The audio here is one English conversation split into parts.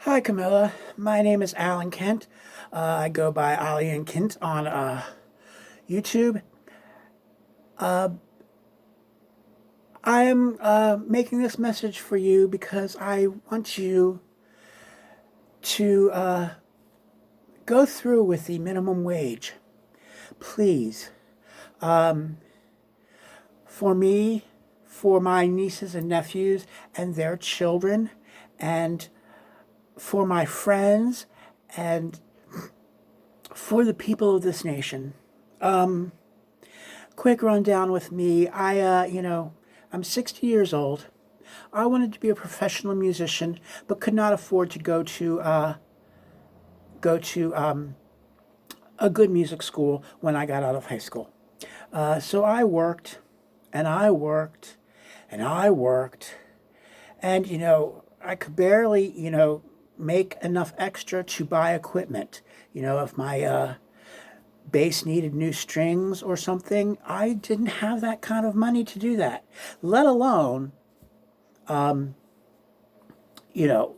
Hi, Camilla. My name is Alan Kent. I go by Ali and Kent on YouTube. I am making this message for you because I want you to go through with the minimum wage. Please. For me, for my nieces and nephews and their children, and for my friends, and for the people of this nation. Quick rundown with me. I'm 60 years old. I wanted to be a professional musician, but could not afford to go to a good music school when I got out of high school. So I worked, and I worked, and I worked, and I could barely make enough extra to buy equipment. If my bass needed new strings or something, I didn't have that kind of money to do that. Let alone, you know,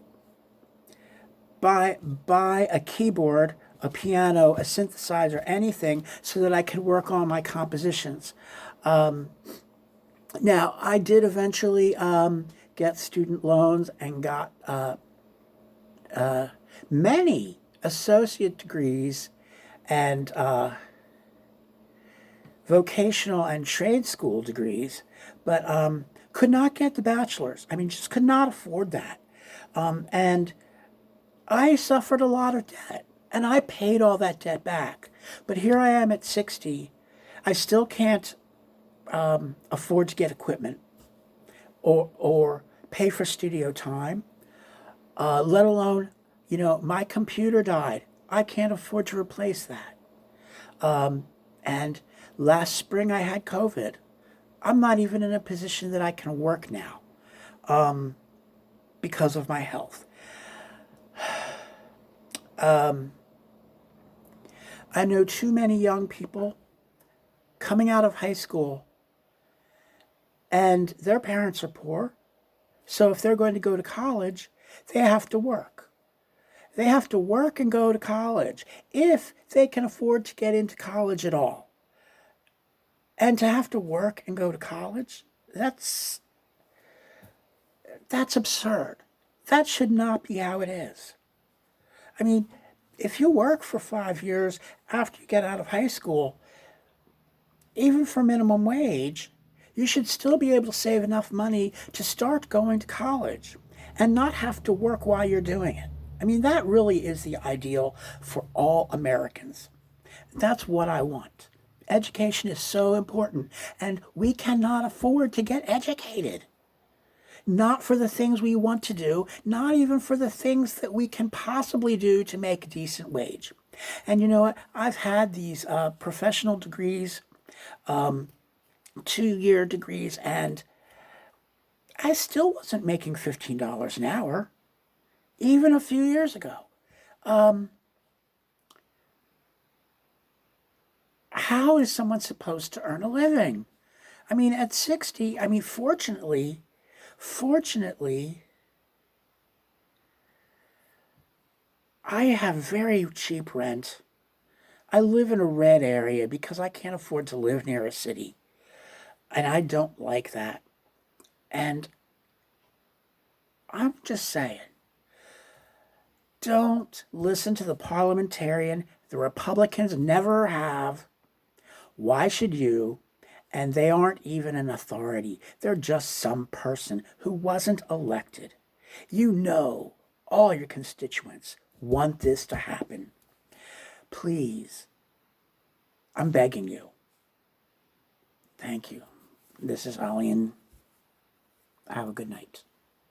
buy a keyboard, a piano, a synthesizer, anything, so that I could work on my compositions. Now, I did eventually get student loans and got many associate degrees and vocational and trade school degrees, but could not get the bachelor's. I mean, just could not afford that. And I suffered a lot of debt, and I paid all that debt back. But here I am at 60. I still can't afford to get equipment or pay for studio time, let alone, my computer died. I can't afford to replace that. And last spring I had COVID. I'm not even in a position that I can work now because of my health. I know too many young people coming out of high school and their parents are poor. So if they're going to go to college, they have to work. They have to work and go to college if they can afford to get into college at all. And to have to work and go to college, that's absurd. That should not be how it is. I mean, if you work for 5 years after you get out of high school, even for minimum wage, you should still be able to save enough money to start going to college and not have to work while you're doing it. I mean, that really is the ideal for all Americans. That's what I want. Education is so important, and we cannot afford to get educated. Not for the things we want to do, not even for the things that we can possibly do to make a decent wage. And you know what? I've had these professional degrees, 2-year degrees, and I still wasn't making $15 an hour, even a few years ago. How is someone supposed to earn a living? I mean, at 60, I mean, fortunately, I have very cheap rent. I live in a red area because I can't afford to live near a city. And I don't like that. And I'm just saying, don't listen to the parliamentarian. The Republicans never have. Why should you? And they aren't even an authority. They're just some person who wasn't elected. You know, all your constituents want this to happen. Please, I'm begging you. Thank you. This is Ali, and have a good night.